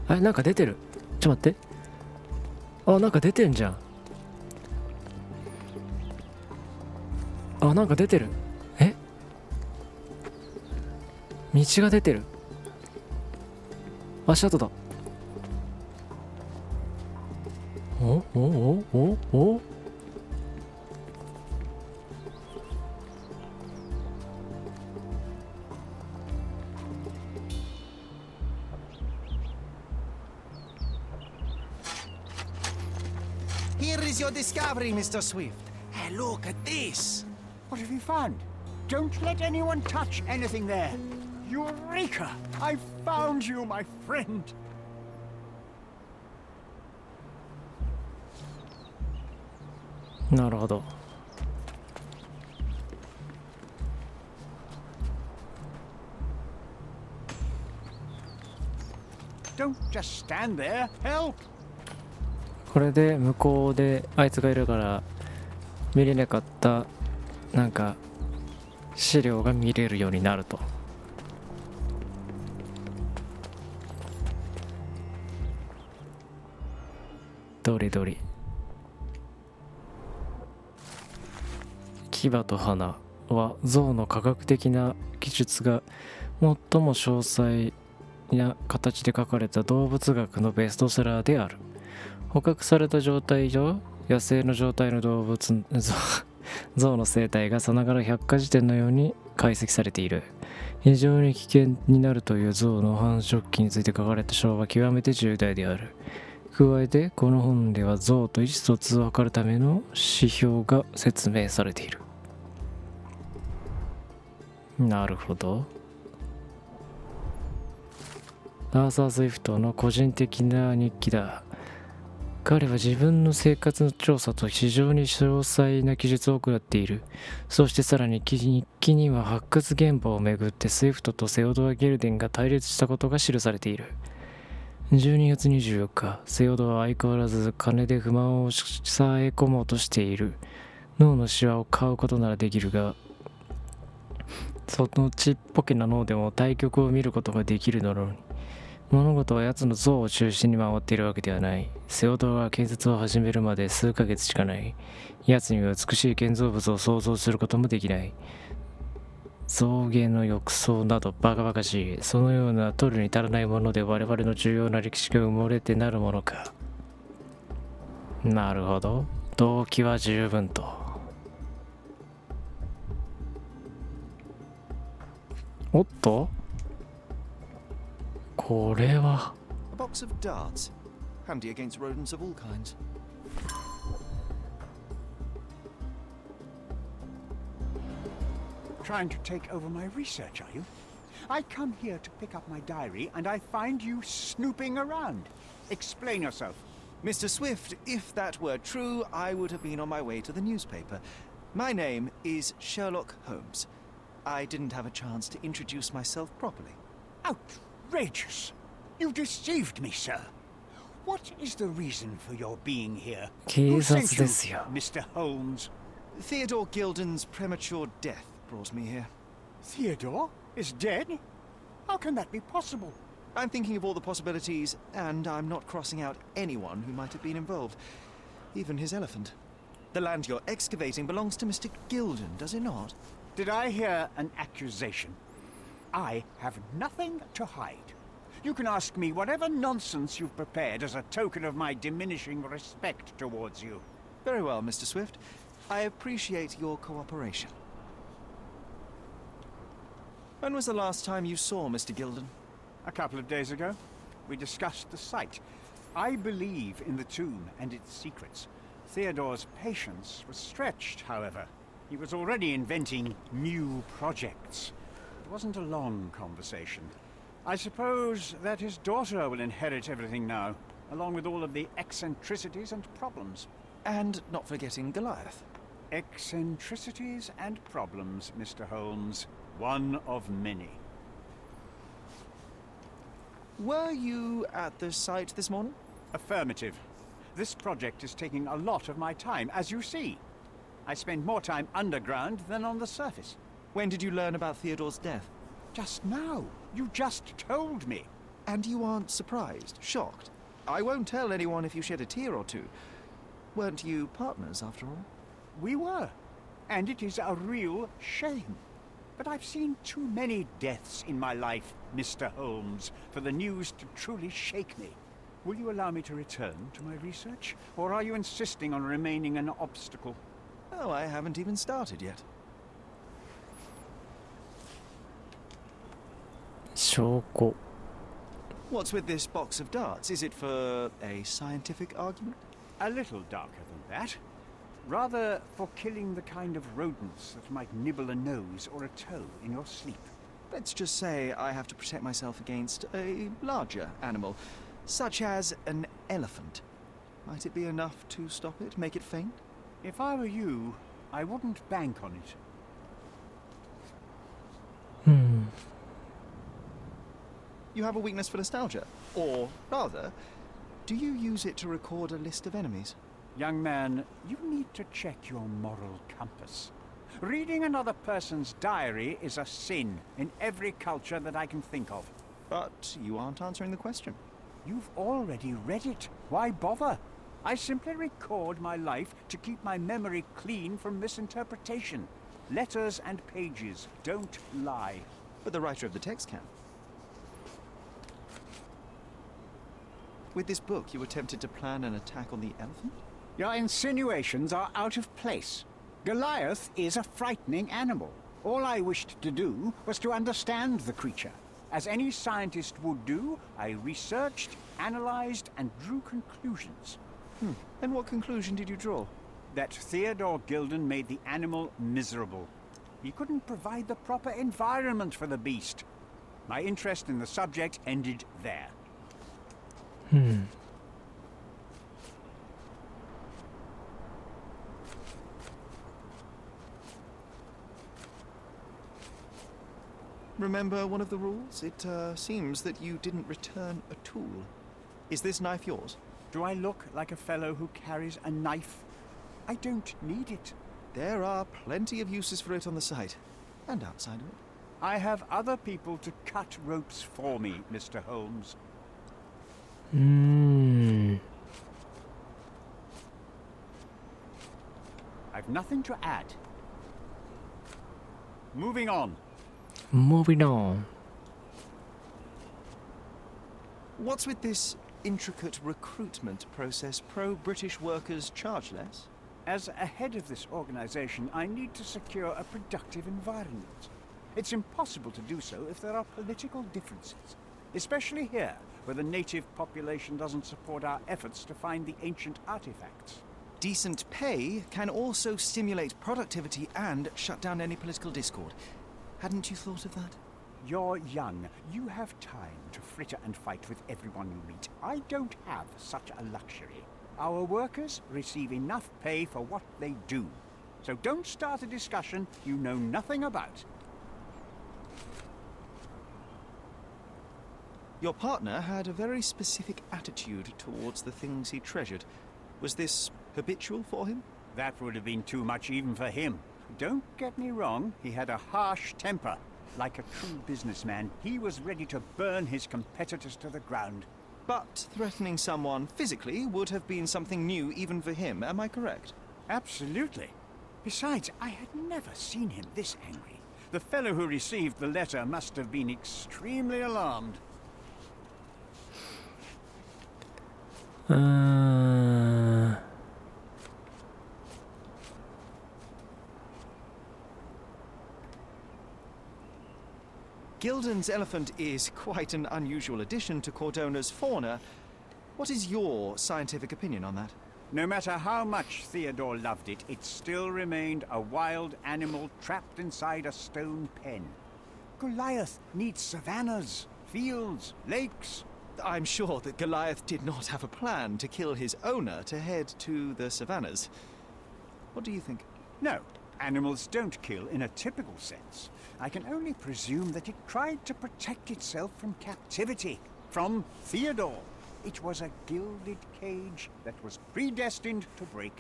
なんか出てる。ちょっと待って。なんか出てんじゃん。なんか出てる。道が出てる。足跡だ。おHere is your discovery, Mr. Swift. Hey, look at this. What have you found? Don't let anyone touch anything there. Eureka! I found you, my friend. なるほど。Don't just stand there. Help! これで向こうであいつがいるから見れなかったなんか資料が見れるようになると。どれどれ。牙と鼻は象の科学的な技術が最も詳細な形で書かれた動物学のベストセラーである。捕獲された状態と野生の状態の動物象の生態がさながら百科事典のように解析されている。非常に危険になるという象の繁殖期について書かれた章は極めて重大である。加えてこの本では象と意思疎通を図るための指標が説明されている。なるほど。アーサー・スウィフトの個人的な日記だ。彼は自分の生活の調査と非常に詳細な記述を行っている。そしてさらに日記には発掘現場をめぐってスウィフトとセオドア・ゲルデンが対立したことが記されている。12月24日、セオドアは相変わらず金で不満を抑え込もうとしている。脳のシワを買うことならできるが、そのちっぽけな脳でも対局を見ることができるのに、物事は奴の像を中心に回っているわけではない。セオドアが建設を始めるまで数ヶ月しかない。奴には美しい建造物を想像することもできない。象牙の浴槽などバカバカしい。そのような取るに足らないもので我々の重要な歴史が埋もれてなるものか。なるほど。動機は十分と。おっとこれは A box of darts, handy against rodents of all kinds. Trying to take over my research, are you? I come here to pick up my diary and I find you snooping around. Explain yourself. Mr. Swift, if that were true, I would have been on my way to the newspaper. My name is Sherlock Holmes. I didn't have a chance to introduce myself properly. Outrageous! You deceived me, sir. What is the reason for your being here? Who sent you, Mr. Holmes? Theodore Gilden's premature death brought me here. Theodore is dead? How can that be possible? I'm thinking of all the possibilities, and I'm not crossing out anyone who might have been involved. Even his elephant. The land you're excavating belongs to Mr. Gilden, does it not? Did I hear an accusation? I have nothing to hide. You can ask me whatever nonsense you've prepared as a token of my diminishing respect towards you. Very well, Mr. Swift. I appreciate your cooperation. When was the last time you saw Mr. Gilden? A couple of days ago. We discussed the site. I believe in the tomb and its secrets. Theodore's patience was stretched, however. He was already inventing new projects. It wasn't a long conversation. I suppose that his daughter will inherit everything now, along with all of the eccentricities and problems. And not forgetting Goliath. Eccentricities and problems, Mr. Holmes. One of many. Were you at the site this morning? Affirmative. This project is taking a lot of my time, as you see. I spend more time underground than on the surface. When did you learn about Theodore's death? Just now. You just told me. And you aren't surprised, shocked? I won't tell anyone if you shed a tear or two. Weren't you partners, after all? We were, and it is a real shame. But I've seen too many deaths in my life, Mr. Holmes, for the news to truly shake me. Will you allow me to return to my research, or are you insisting on remaining an obstacle? Oh, I haven't even started yet. 証拠。 What's with this box of darts? Is it for a scientific argument? A little darker than that. Rather for killing the kind of rodents that might nibble a nose or a toe in your sleep. Let's just say I have to protect myself against a larger animal, such as an elephant. Might it be enough to stop it, make it faint? If I were you, I wouldn't bank on it. うん。 You have a weakness for nostalgia. Or, rather, do you use it to record a list of enemies? Young man, you need to check your moral compass. Reading another person's diary is a sin in every culture that I can think of. But you aren't answering the question. You've already read it. Why bother? I simply record my life to keep my memory clean from misinterpretation. Letters and pages don't lie. But the writer of the text can. With this book, you attempted to plan an attack on the elephant? Your insinuations are out of place. Goliath is a frightening animal. All I wished to do was to understand the creature. As any scientist would do, I researched, analyzed, and drew conclusions. And what conclusion did you draw? That Theodore Gilden made the animal miserable. He couldn't provide the proper environment for the beast. My interest in the subject ended there. うん。 Remember one of the rules? It seems that you didn't return a tool. Is this knife yours? Do I look like a fellow who carries a knife? I don't need it. There are plenty of uses for it on the site. And outside of it. I have other people to cut ropes for me, Mr. Holmes. うーん。 I've nothing to add. Moving on. Moving on. What's with this intricate recruitment process? Pro-British workers charge less? As a head of this organization, I need to secure a productive environment. It's impossible to do so if there are political differences, especially here, where the native population doesn't support our efforts to find the ancient artifacts. Decent pay can also stimulate productivity and shut down any political discord. Hadn't you thought of that? You're young. You have time to fritter and fight with everyone you meet. I don't have such a luxury. Our workers receive enough pay for what they do. So don't start a discussion you know nothing about. Your partner had a very specific attitude towards the things he treasured. Was this habitual for him? That would have been too much even for him. Don't get me wrong, he had a harsh temper. Like a true businessman, he was ready to burn his competitors to the ground. But threatening someone physically would have been something new even for him, am I correct? Absolutely. Besides, I had never seen him this angry. The fellow who received the letter must have been extremely alarmed. うーん。 Gilden's elephant is quite an unusual addition to Cordona's fauna. What is your scientific opinion on that? No matter how much Theodore loved it, it still remained a wild animal trapped inside a stone pen. Goliath needs savannas, fields, lakes. I'm sure that Goliath did not have a plan to kill his owner to head to the savannas. What do you think? No, animals don't kill in a typical sense. I can only presume that it tried to protect itself from captivity, from Theodore. It was a gilded cage that was predestined to break.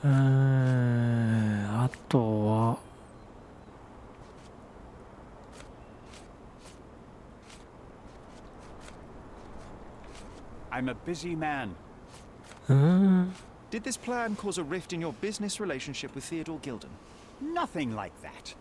あとは I'm a busy man. うーん。 Did this plan cause a rift in your business relationship with Theodore Gilden? Nothing like that.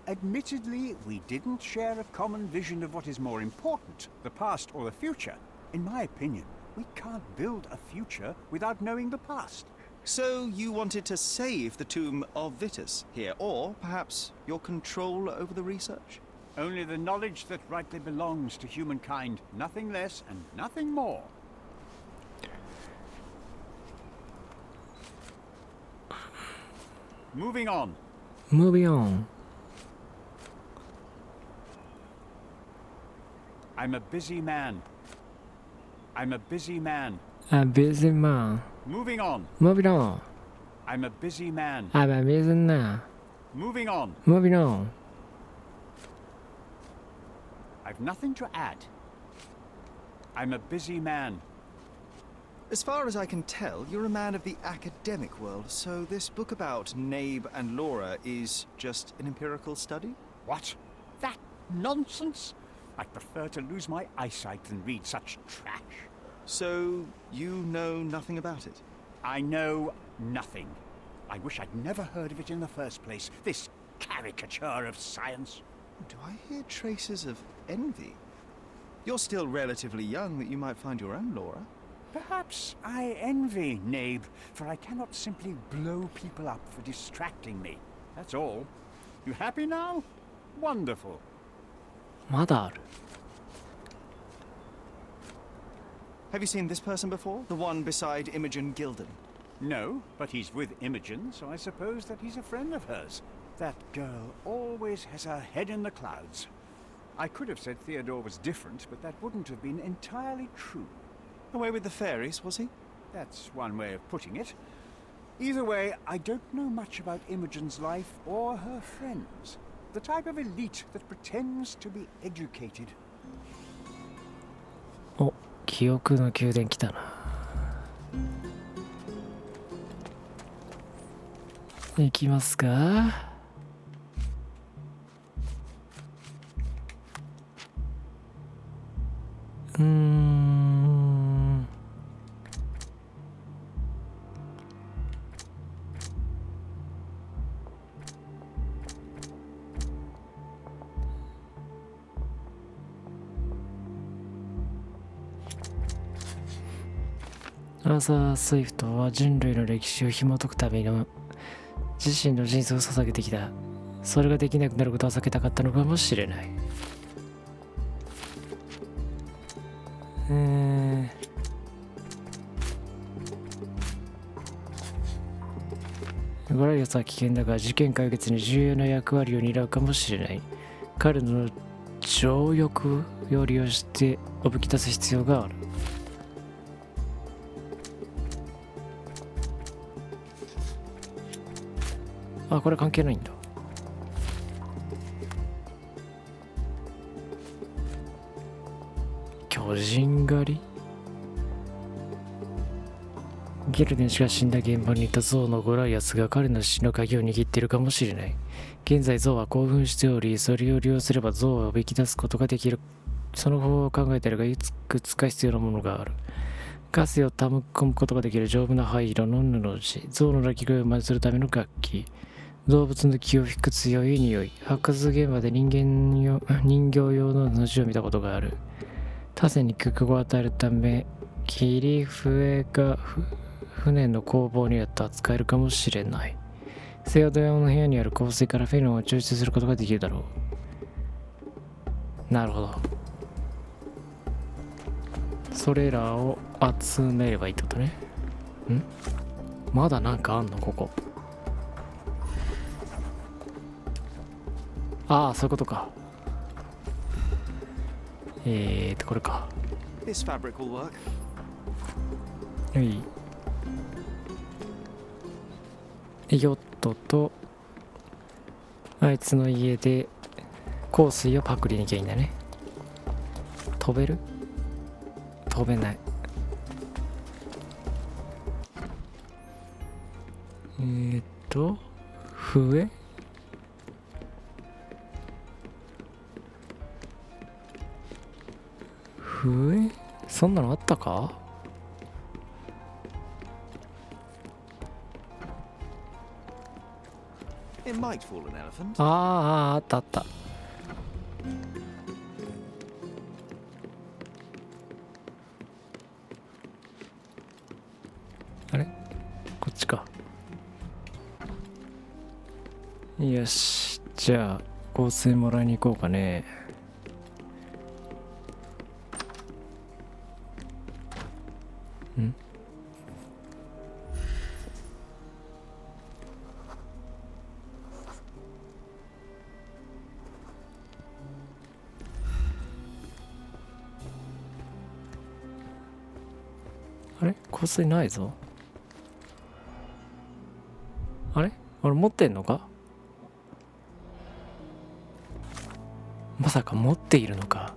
Admittedly, we didn't share a common vision of what is more important, the past or the future. In my opinion, we can't build a future without knowing the past. So you wanted to save the tomb of Vitus here, or perhaps your control over the research? Only the knowledge that rightly belongs to humankind, nothing less and nothing more. Moving on. Moving on. I'm a busy man. I'm a busy man. A busy man. Moving on. Moving on. I'm a busy man. I'm a busy man. Moving on. Moving on. I've nothing to add. I'm a busy man. As far as I can tell, you're a man of the academic world, so this book about Nabe and Laura is just an empirical study? What? That nonsense? I'd prefer to lose my eyesight than read such trash. So you know nothing about it? I know nothing. I wish I'd never heard of it in the first place, this caricature of science. Do I hear traces of envy? You're still relatively young that you might find your own Laura. Perhaps I envy Nabe, for I cannot simply blow people up for distracting me. That's all. You happy now? Wonderful. まだある。 Have you seen this person before? The one beside Imogen Gilden? No, but he's with Imogen, so I suppose that he's a friend of hers. That girl always has her head in the clouds. I could have said Theodore was different, but that wouldn't have been entirely true. Away with the fairies, was he? That's one way of putting it. Either way, I don't know much about Imogen's life or her friends. The type of elite that pretends to be educated. お、記憶の宮殿来たな。行きますか。アーサー・スイフトは人類の歴史を紐解くための自身の人生を捧げてきた。それができなくなることは避けたかったのかもしれない。ゴライアスは危険だが事件解決に重要な役割を担うかもしれない。彼の情欲を利用しておびき出す必要がある。あ、これ関係ないんだ。巨人狩り？ゲルデン氏が死んだ現場にいたゾウのゴライアスが彼の死の鍵を握っているかもしれない。現在ゾウは興奮しており、それを利用すればゾウをおびき出すことができる。その方法を考えているが、いくつか必要なものがある。ガスを溜め込むことができる丈夫な灰色の布地、ゾウの鳴き声を真似するための楽器、動物の気を引く強い匂い、発掘現場で人形用の布を見たことがある。他船に空港を与えるため、切り笛が船の工房にあったら使えるかもしれない。セアド用の部屋にある香水からフェロンを抽出することができるだろう。なるほど。それらを集めればいいってことね。ん？まだなんかあんのここ。ああ、そういうことか。これか。This fabric will work. はい。ヨットとあいつの家で香水をパクりに行きゃいいんだね。飛べる？飛べない。笛？笛？そんなのあったか？ might fool an elephant. あったあった。あれこっちか。よし、じゃあ香水もらいに行こうかね。ん？あれ香水ないぞ。あれ俺持ってんのか？まさか持っているのか？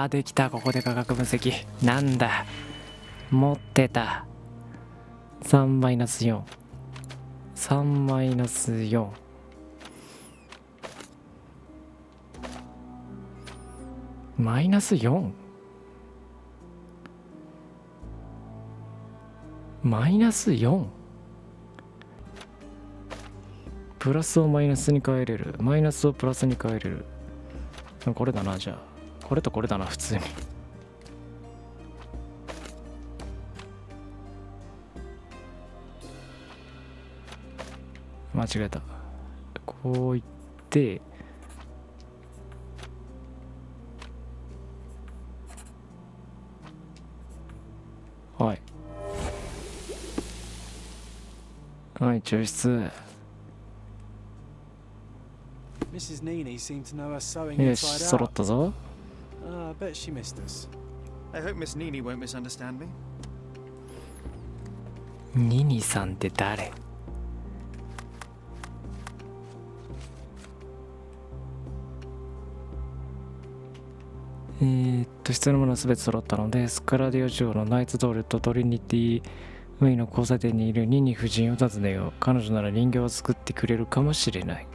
できた。ここで価格分析。なんだ、持ってた。3-4 3-4-4 -4 プラスをマイナスに変えれる。マイナスをプラスに変えれる。これだな。じゃあこれとこれだな。普通に間違えた。こういってはいはい、抽出。 Mrs. Nini seemed to know her sewing よし、 inside 揃 out. ったぞ。I bet she missed us. I hope Miss Nini won't misunderstand me. ニニさんって誰？必要なものは全て揃ったので、スカラディオ城のナイツドールとトリニティウェイの交差点にいるニニ夫人を訪ねよう。彼女なら人形を作ってくれるかもしれない。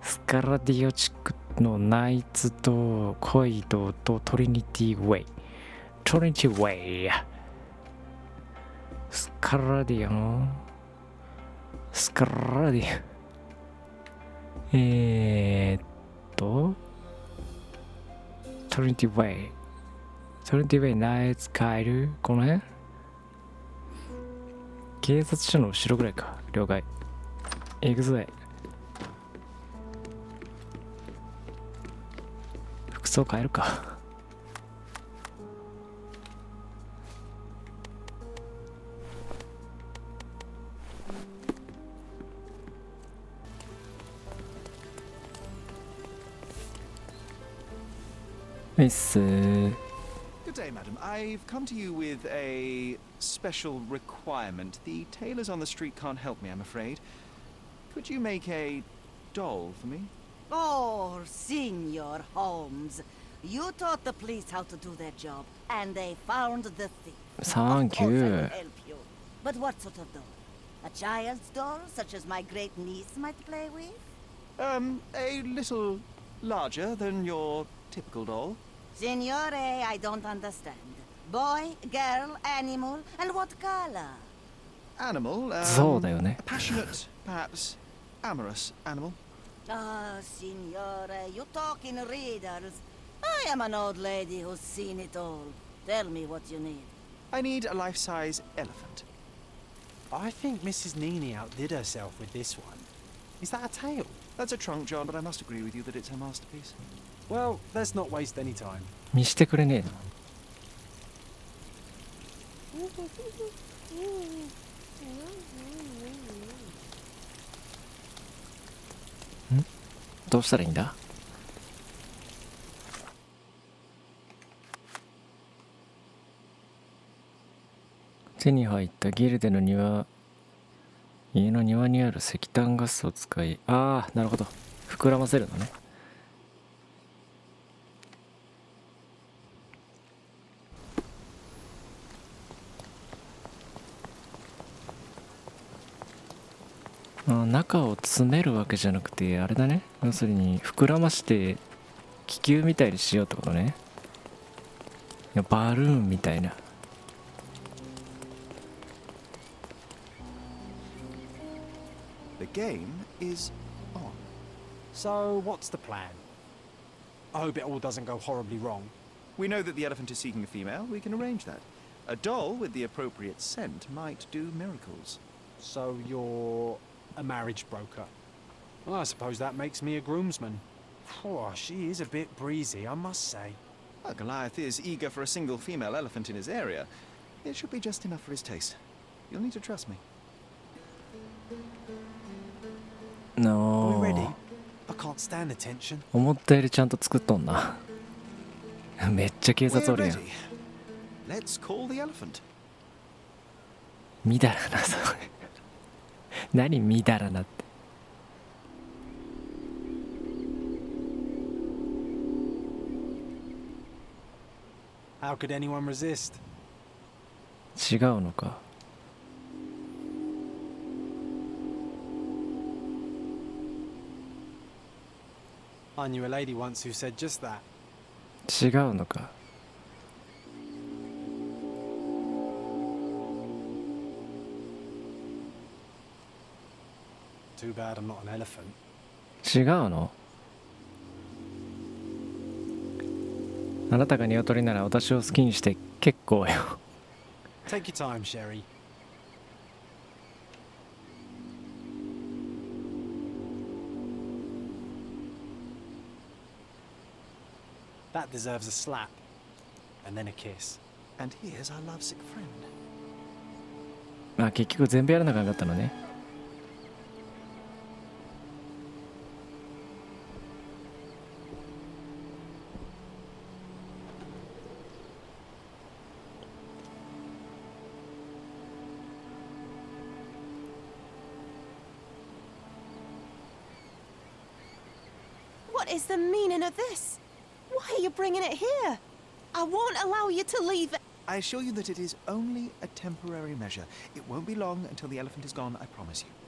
スカラディオ地区のナイツド街道とトリニティウェイ。トリニティウェイ。スカラディオのスカラディオトリニティウェイ。トリニティウェイナイツカイル。この辺警察署の後ろぐらいか。了解。行くぜ。服装変えるか。はいっす。Good day, madam. I've come to you with a special requirement. The tailors on the street can't help me, I'm afraid. Could you make a doll for me? Oh, Senor Holmes. You taught the police how to do their job, and they found the thief. Thank Of course I you. will help you. But what sort of doll? A child's doll, such as my great niece might play with? A little larger than your typical doll. Signore, I don't understand. Boy, girl, animal, and what color? Animal, そうだよね。 passionate, perhaps amorous animal. Ah, Signore, you talk in riddles. I am an old lady who's seen it all. Tell me what you need. I need a life-size elephant. I think Mrs. Nini outdid herself with this one. Is that a tail? That's a trunk, John, but I must agree with you that it's her masterpiece. Well, let's not waste any time. 見してくれねえの。どうしたらいいんだ？手に入ったギルデの庭、家の庭にある石炭ガスを使い、なるほど、膨らませるのね。中を詰めるわけじゃなくて、あれだね。要するに膨らまして気球みたいにしようってことね。いや、バルーンみたいな。The game is on. So, what's the plan? I hope it all doesn't go horribly wrong. We know that the elephant is seeking a female. We can arrange that. A doll with the appropriate scent might do miracles. So, you're a marriage broker. Well, I suppose that makes me a groomsman. Oh, she is a bit breezy, I must say. Well, Goliath is eager for a single female elephant in his area. It should be just enough for his taste. You'll need to trust me. Are we ready? No I can't stand the tension. 思ったよりちゃんと作っとんなめっちゃ警察お We're るやん ready. Let's call the elephant. みだらなそれ何みだらなって How could anyone resist? 違うのか I knew a lady once who said just that. 違うのか Too bad I'm not an elephant. 違うのあなたが鶏なら私を好きにして結構よ Take your time, Sherry. That deserves a slap. And then a kiss. And here's our lovesick friend. まあ結局全部やらなきゃなかったのね What is the meaning of this? Why are you bringing it here? I won't allow you to leave it. I assure you that it is only a temporary measure. It won't be long until the elephant is gone, I promise you.